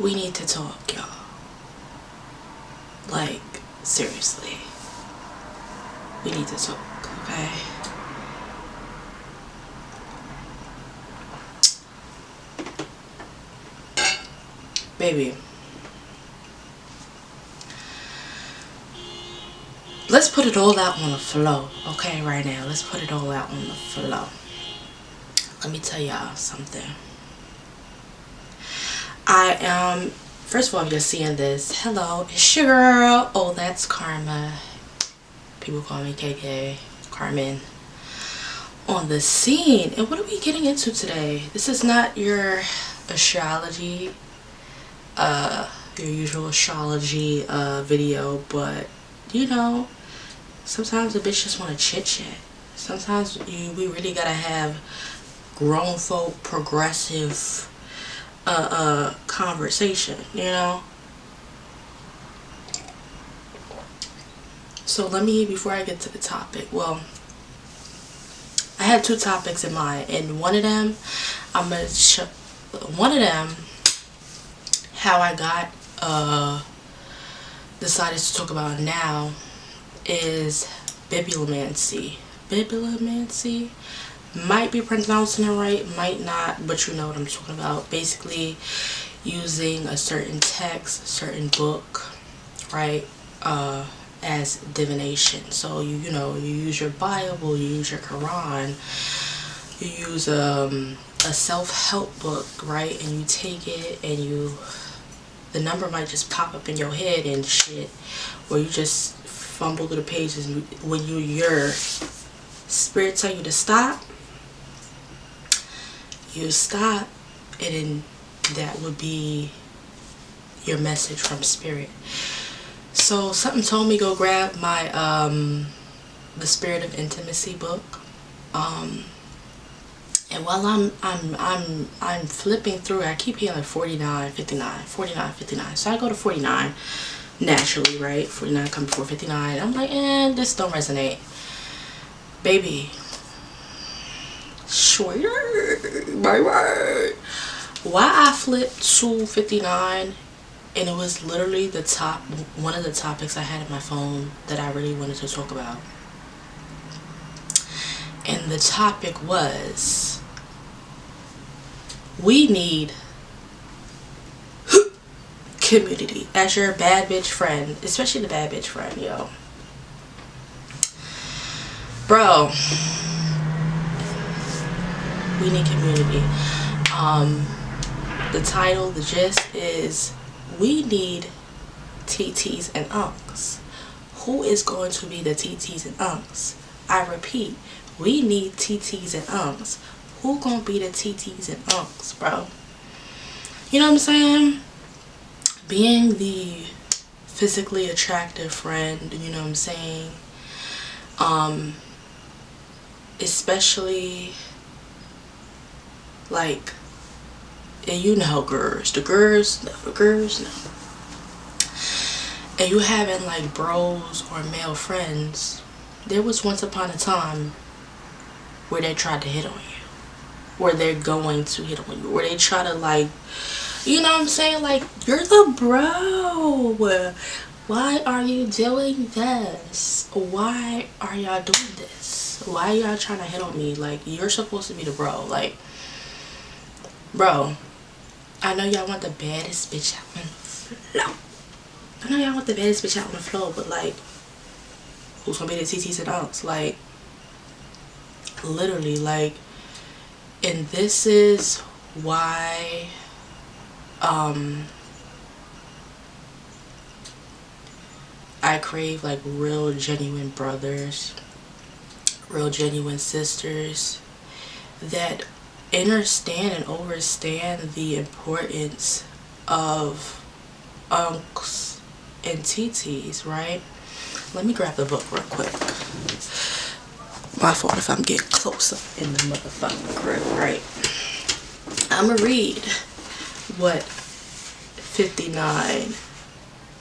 We need to talk, y'all. Like, seriously. We need to talk, okay? Baby. Let's put it all out on the flow, okay, right now. Let's put it all out on the flow. Let me tell y'all something. I am, first of all, if you're seeing this, hello, it's your girl. Oh, that's Karma. People call me KK, Carmen. On the scene. And what are we getting into today? This is not your astrology, your usual astrology video, but you know, sometimes a bitch just want to chit chat. Sometimes we really gotta have grown folk progressive conversation, you know. So let me, before I get to the topic, well, I had two topics in mind, and one of them how I got decided to talk about now is bibliomancy. Bibliomancy, might be pronouncing it right, might not, but you know what I'm talking about. Basically using a certain text, a certain book, right, as divination. So you know, you use your Bible, you use your Quran, you use a self-help book, right, and you take it and the number might just pop up in your head and shit, or you just fumble through the pages, and when your spirit tell you to stop, you stop, and then that would be your message from spirit. So something told me go grab my the Spirit of Intimacy book, and while I'm flipping through, I keep hearing 49, 59, 49, 59. So I go to 49 naturally, right? 49 come before 59. I'm like, this don't resonate. Baby, shorter, my word. Why I flipped to 59, and it was literally one of the topics I had in my phone that I really wanted to talk about. And the topic was, we need community. As your bad bitch friend, especially the bad bitch friend, yo. Bro, we need community. The title, the gist is, we need TTs and unks. Who is going to be the TTs and unks? I repeat, we need TTs and unks. Who gonna be the TTs and unks, bro? You know what I'm saying? Being the physically attractive friend, you know what I'm saying? Especially like, and you know, the girls no. And you having like bros or male friends, there was once upon a time where they tried to hit on you, where they're going to hit on you, where they try to, like, you know what I'm saying, like, you're the bro, why are you doing this? Why are y'all doing this? Why y'all trying to hit on me? Like, you're supposed to be the bro. Like, bro, I know y'all want the baddest bitch out on the floor. I know y'all want the baddest bitch out on the floor, but like, who's gonna be the TTs and unks? Like, literally, like, and this is why I crave like real genuine brothers, real genuine sisters that understand and overstand the importance of unks and TTs, right? Let me grab the book real quick. My fault if I'm getting closer in the motherfucking crib, right? I'm gonna read what 59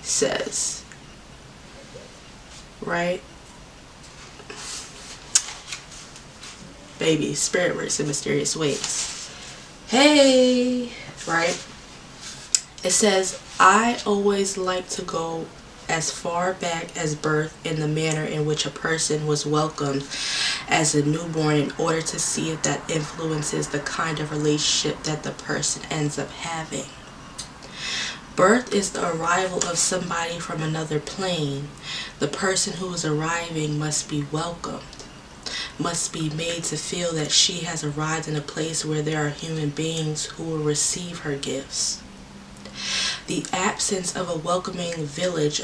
says, right? Baby, spirit works in mysterious ways. Hey, right? It says, I always like to go as far back as birth in the manner in which a person was welcomed as a newborn in order to see if that influences the kind of relationship that the person ends up having. Birth is the arrival of somebody from another plane. The person who is arriving must be welcomed, must be made to feel that she has arrived in a place where there are human beings who will receive her gifts. The absence of a welcoming village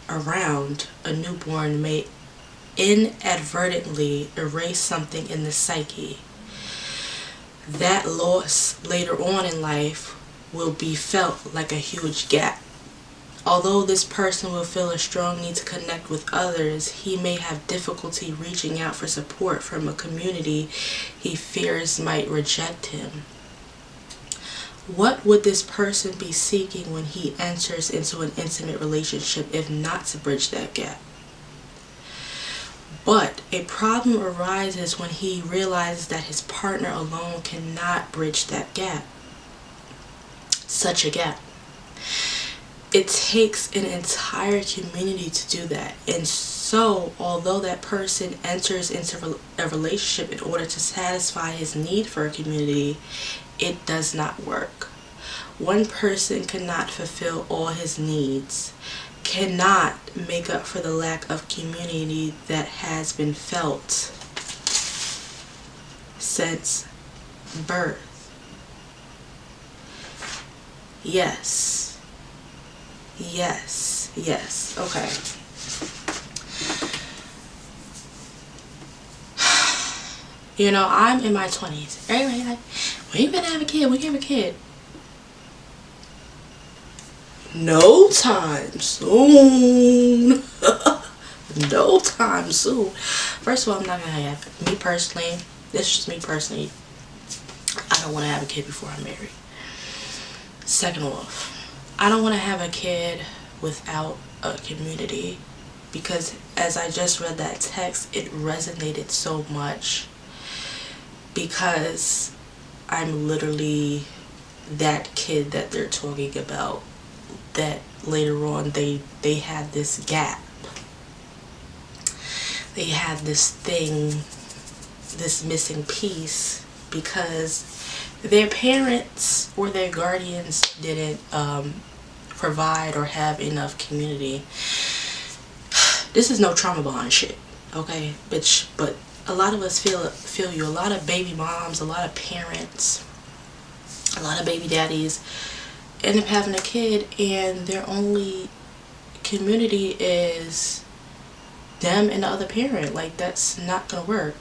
around a newborn may inadvertently erase something in the psyche. That loss later on in life will be felt like a huge gap. Although this person will feel a strong need to connect with others, he may have difficulty reaching out for support from a community he fears might reject him. What would this person be seeking when he enters into an intimate relationship if not to bridge that gap? But a problem arises when he realizes that his partner alone cannot bridge that gap. Such a gap. It takes an entire community to do that. And so, although that person enters into a relationship in order to satisfy his need for a community, it does not work. One person cannot fulfill all his needs, cannot make up for the lack of community that has been felt since birth. Yes. Yes. Yes. Okay. You know, I'm in my 20s. Everybody like, when you gonna have a kid? When you have a kid? No time soon. No time soon. First of all, I'm not gonna have, me personally, this is just me personally, I don't want to have a kid before I'm married. Second off, I don't want to have a kid without a community, because as I just read that text, it resonated so much, because I'm literally that kid that they're talking about, that later on they had this gap, they had this thing, this missing piece, because their parents or their guardians didn't provide or have enough community. This is no trauma bond shit, okay, bitch? But a lot of us feel you. A lot of baby moms, a lot of parents, a lot of baby daddies end up having a kid and their only community is them and the other parent. Like, that's not gonna work.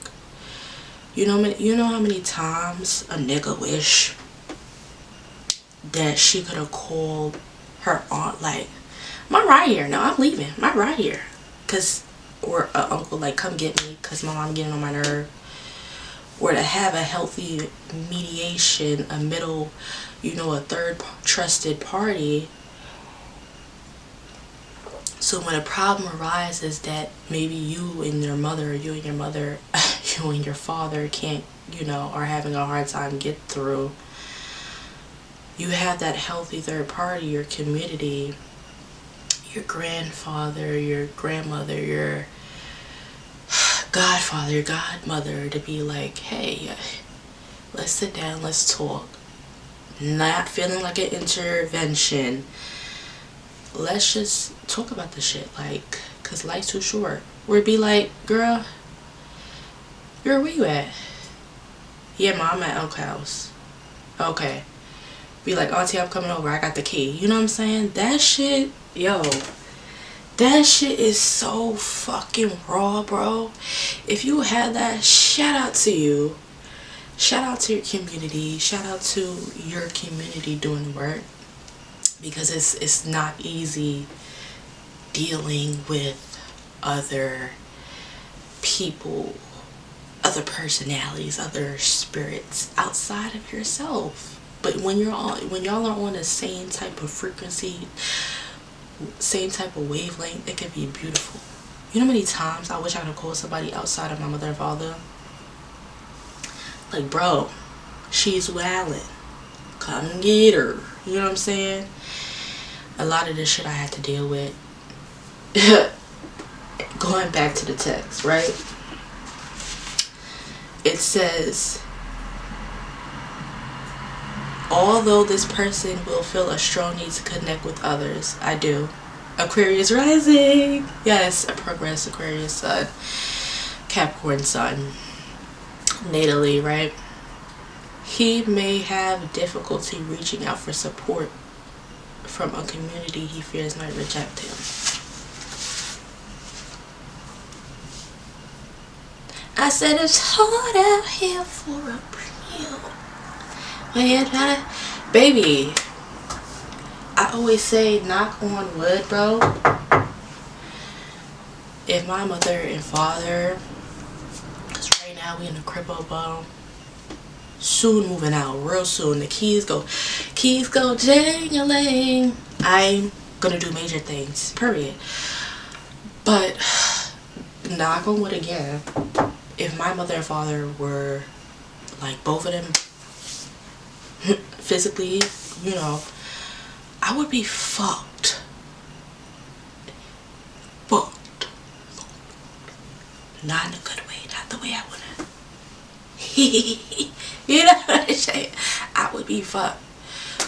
You know how many times a nigga wish that she could have called her aunt, like, "I'm right here. No, I'm leaving. I'm right here." Or a uncle, like, "Come get me because my mom getting on my nerve." Or to have a healthy mediation, a middle, a third trusted party. So when a problem arises that maybe you and your mother, you and your father can't, are having a hard time get through, you have that healthy third party, your community, your grandfather, your grandmother, your godfather, your godmother, to be like, "Hey, let's sit down, let's talk." Not feeling like an intervention. Let's just talk about the shit, like, cause life's too short. Or it'd be like, "Girl, where you at?" "Yeah, mom, I'm at Uncle's house." "Okay." Be like, "Auntie, I'm coming over. I got the key." You know what I'm saying? That shit, that shit is so fucking raw, bro. If you had that, shout out to you. Shout out to your community. Shout out to your community doing the work. Because it's not easy dealing with other people, other personalities, other spirits outside of yourself. But when y'all are on the same type of frequency, same type of wavelength, it could be beautiful. You know how many times I wish I could call somebody outside of my mother and father? Like, "Bro, she's wildin'. come get her. You know what I'm saying? A lot of this shit I had to deal with. Going back to the text, right? It says, although this person will feel a strong need to connect with others, I do. Aquarius rising. Yes, a progress Aquarius sun. Capricorn sun. Natally, right? He may have difficulty reaching out for support from a community he fears might reject him. I said it's hard out here for a real. Baby, I always say knock on wood, bro. If my mother and father, because right now we in the cripple bone, soon moving out, real soon. The keys go jangling. I'm gonna do major things, period. But knock on wood again. If my mother and father were like both of them physically, you know, I would be fucked. Not in a good way, not the way I wanna. You know what I'm saying? I would be fucked,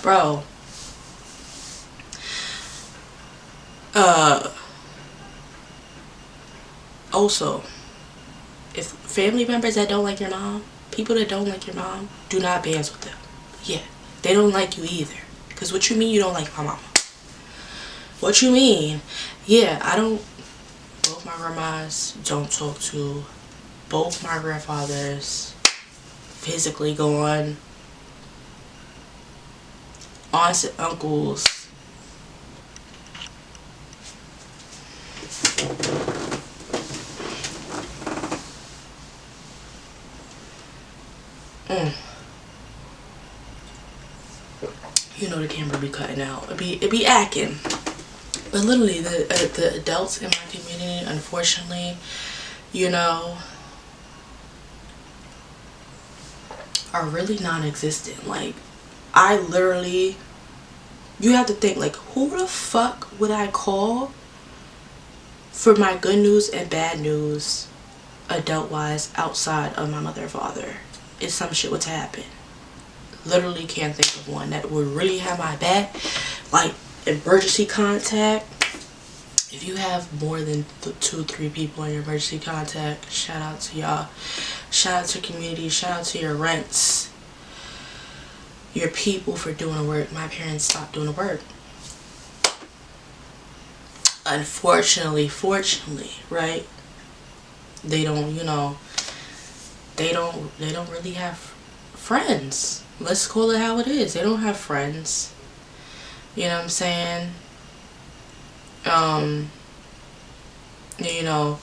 bro. Also, if family members that don't like your mom, people that don't like your mom, do not bands with them. Yeah, they don't like you either. Because what you mean you don't like my mama? What you mean? Yeah, I don't. Both my grandmas don't talk to. Both my grandfathers physically gone. Aunts and uncles. You know the camera be cutting out. It be acting. But literally, the adults in my community, unfortunately, you know, are really non-existent. Like, I literally, you have to think, like, who the fuck would I call for my good news and bad news, adult-wise, outside of my mother and father? If some shit was to happen. Literally can't think of one that would really have my back. Like, emergency contact. If you have more than 2-3 people in your emergency contact, shout out to y'all. Shout out to community. Shout out to your rents, your people for doing the work. My parents stopped doing the work. Unfortunately, fortunately, right? They don't, you know, they don't really have friends. Let's call it how it is. They don't have friends. You know what I'm saying? You know,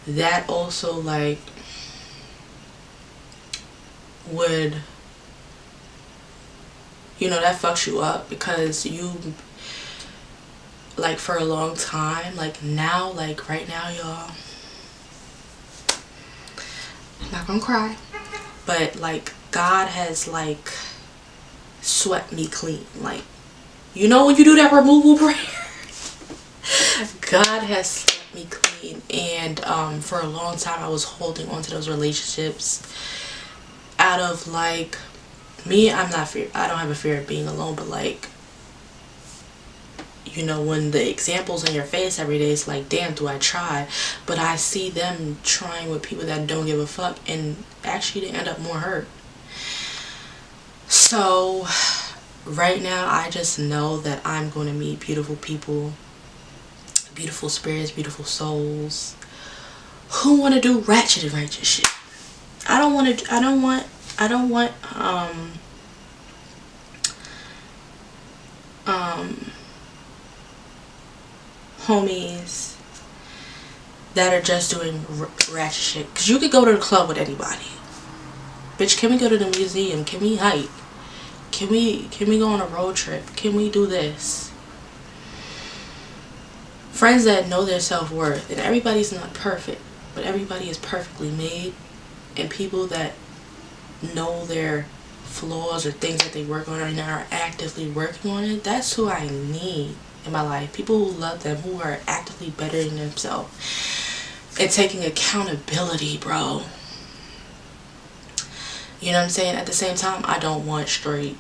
that also, like, would, you know, that fucks you up because you, like, for a long time, like, now, like, right now, y'all, I'm not gonna cry, but, like, God has, like, swept me clean. Like, you know when you do that removal prayer? God has swept me clean. And for a long time I was holding on to those relationships out of, like, me, I don't have a fear of being alone, but, like, you know, when the examples in your face every day, it's like, damn, do I try? But I see them trying with people that don't give a fuck, and actually they end up more hurt. So right now I just know that I'm going to meet beautiful people, beautiful spirits, beautiful souls who want to do ratchet and righteous shit. I don't want homies that are just doing ratchet shit. Because you could go to the club with anybody. Bitch, can we go to the museum? Can we hike? Can we go on a road trip? Can we do this? Friends that know their self-worth. And everybody's not perfect, but everybody is perfectly made. And people that know their flaws or things that they work on right now are actively working on it, that's who I need in my life. People who love them, who are actively bettering themselves and taking accountability, bro. You know what I'm saying? At the same time, I don't want straight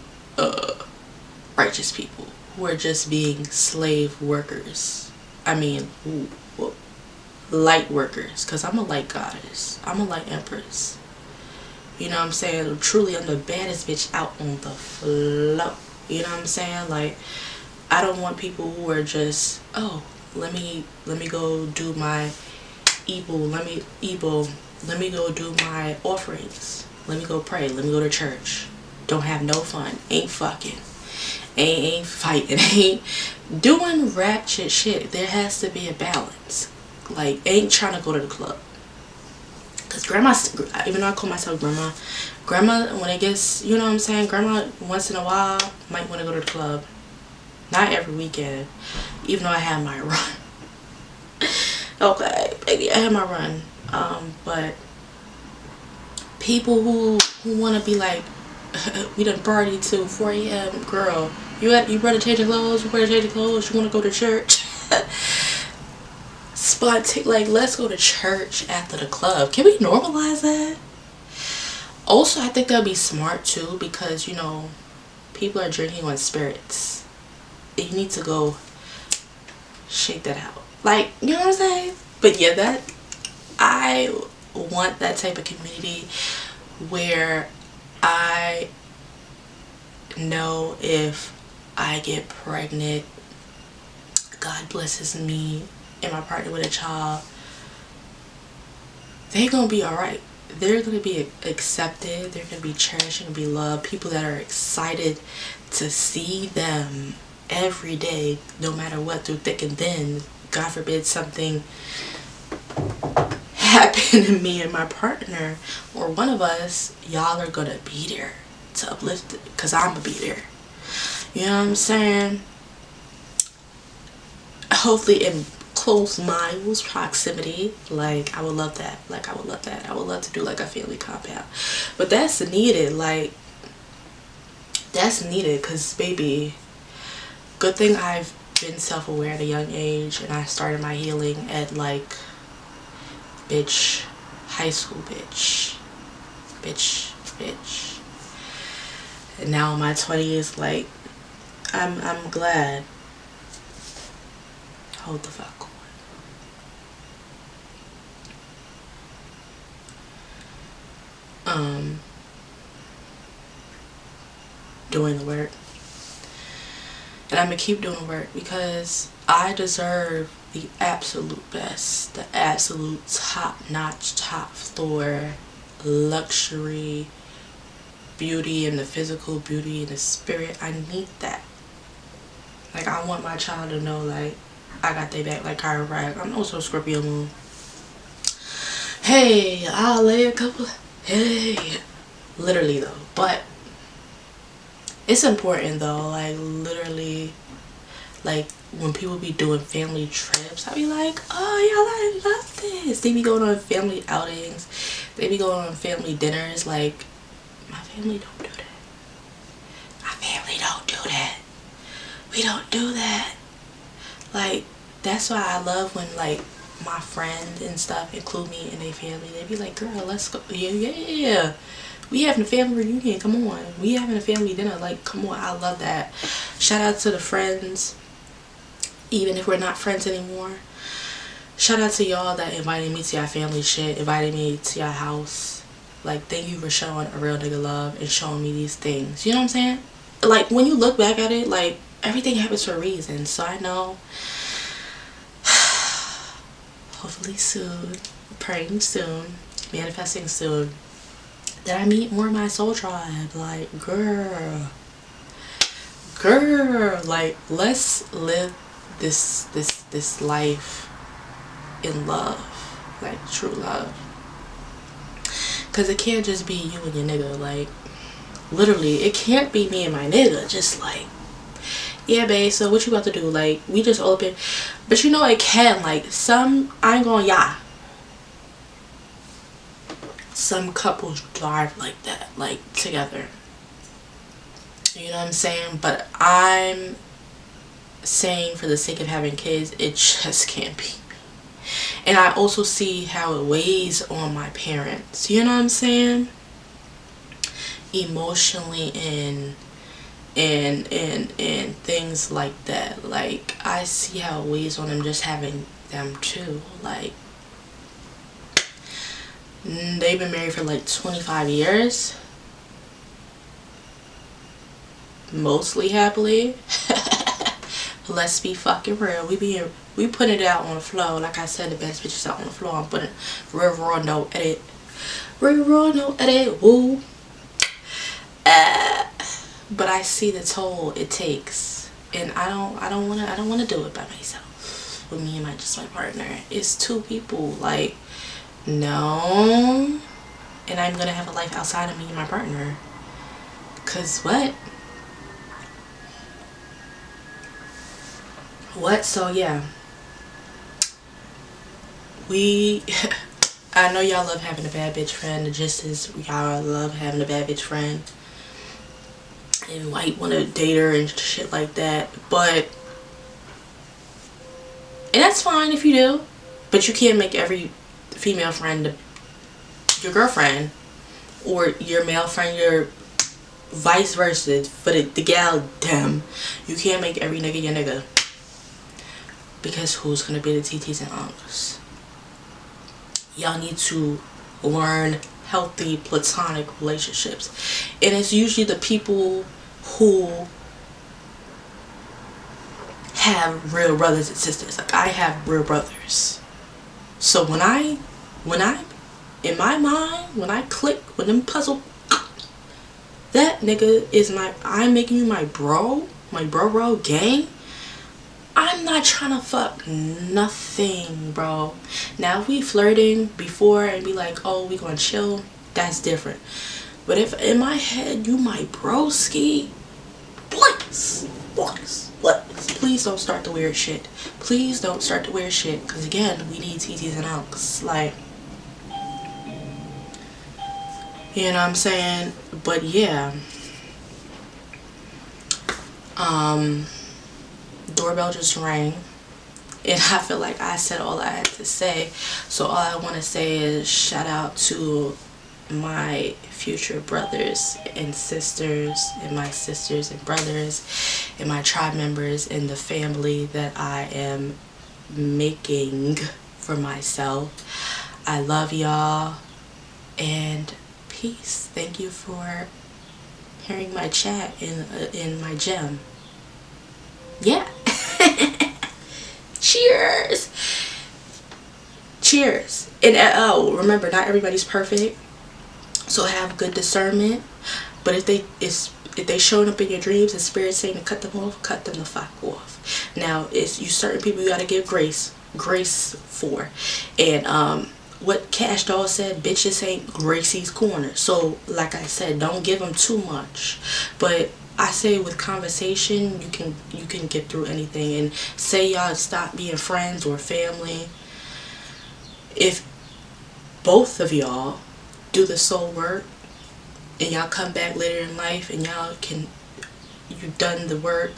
righteous people who are just being slave workers. I mean, light workers, because I'm a light goddess. I'm a light empress. You know what I'm saying? Truly, I'm the baddest bitch out on the floor. You know what I'm saying? Like, I don't want people who are just, oh, let me go do my let me go do my offerings. Let me go pray. Let me go to church. Don't have no fun. Ain't fucking. Ain't fighting. Ain't doing ratchet shit. There has to be a balance. Like, ain't trying to go to the club. Because grandma, even though I call myself grandma, when it gets, you know what I'm saying, grandma once in a while might want to go to the club. Not every weekend. Even though I have my run. Okay, baby, I have my run. But people who want to be like, we done party till 4 a.m. Girl, you better change your clothes. You better change your clothes. You want to go to church? Like, let's go to church after the club. Can we normalize that? Also, I think that'd be smart too, because, you know, people are drinking on spirits. You need to go shake that out. Like, you know what I'm saying? But yeah, I want that type of community where I know if I get pregnant, God blesses me and my partner with a child, they're gonna be alright. They're gonna be accepted, they're gonna be cherished and be loved. People that are excited to see them every day, no matter what, through thick and thin. God forbid something happen to me and my partner or one of us, y'all are gonna be there to uplift it, because I'm gonna be there. You know what I'm saying? Hopefully in close miles proximity. Like, I would love that. Like, I would love that. I would love to do like a family compound. But that's needed. Like, that's needed, because baby, good thing I've been self-aware at a young age, and I started my healing at like high school, bitch. And now in my 20s, like, I'm glad. Hold the fuck on. Doing the work. And I'm gonna keep doing work, because I deserve the absolute best, the absolute top-notch, top floor luxury beauty, and the physical beauty and the spirit. I need that. Like, I want my child to know, like, I got their back, like chiropractic. I'm also Scorpio moon. Hey, I'll lay a couple. Hey, literally though. But it's important though. Like, literally, like, when people be doing family trips, I be like, oh, y'all, I love this. They be going on family outings. They be going on family dinners. Like, my family don't do that. My family don't do that. We don't do that. Like, that's why I love when, like, my friends and stuff include me in their family. They be like, girl, let's go. Yeah. We having a family reunion. Come on. We having a family dinner. Like, come on. I love that. Shout out to the friends. Even if we're not friends anymore. Shout out to y'all that invited me to your family shit. Invited me to your house. Like, thank you for showing a real nigga love and showing me these things. You know what I'm saying? Like, when you look back at it, like, everything happens for a reason. So I know, hopefully soon, praying soon, manifesting soon, that I meet more of my soul tribe. Like, girl, like, let's live this life in love, like true love. Cause it can't just be you and your nigga. Like, literally, it can't be me and my nigga. Just like, yeah, babe, so what you about to do? Like, we just open. But you know, it can, like, I ain't gonna lie, some couples drive like that, like, together. You know what I'm saying? But I'm saying for the sake of having kids, it just can't be me. And I also see how it weighs on my parents. You know what I'm saying? Emotionally and things like that. Like, I see how it weighs on them just having them too. Like, they've been married for like 25 years. Mostly happily. Let's be fucking real. We put it out on the floor. Like I said, the best bitches out on the floor. I'm putting real raw, no edit. Real raw, no edit. Woo. But I see the toll it takes, and I don't wanna do it by myself. With me and my partner. It's two people. Like, no. And I'm gonna have a life outside of me and my partner. Cause what? So yeah, I know y'all love having a bad bitch friend, just as y'all love having a bad bitch friend and might want to date her and shit like that. But, and that's fine if you do, but you can't make every female friend your girlfriend, or your male friend your vice versa. For the gal, them, you can't make every nigga your nigga. Because who's gonna be the TTs and uncles? Y'all need to learn healthy platonic relationships. And it's usually the people who have real brothers and sisters. Like, I have real brothers. So when I in my mind, when I click, when them puzzle, that nigga is I'm making you my bro gang. I'm not trying to fuck nothing, bro. Now, if we flirting before and be like, oh, we gonna chill, that's different. But if in my head you my broski, please don't start the weird shit. Please don't start the weird shit. Because again, we need TTs and alks. Like, you know what I'm saying? But yeah. Doorbell just rang, and I feel like I said all I had to say. So all I want to say is shout out to my future brothers and sisters, and my sisters and brothers, and my tribe members, and the family that I am making for myself. I love y'all, and peace. Thank you for hearing my chat in my gem. Yeah. Cheers. And oh, remember, not everybody's perfect, so have good discernment. But if they showing up in your dreams and spirit saying to cut them off, cut them the fuck off. Now, it's you certain people you gotta give grace for. And what Cash Doll said, bitches ain't Gracie's corner. So like I said, don't give them too much. But I say with conversation, you can get through anything. And say y'all stop being friends or family, if both of y'all do the soul work and y'all come back later in life and you've done the work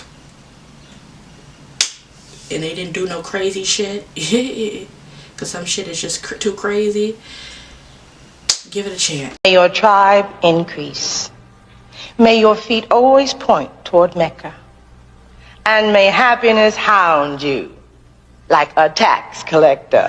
and they didn't do no crazy shit, because some shit is just too crazy, give it a chance. May your tribe increase. May your feet always point toward Mecca. And may happiness hound you like a tax collector.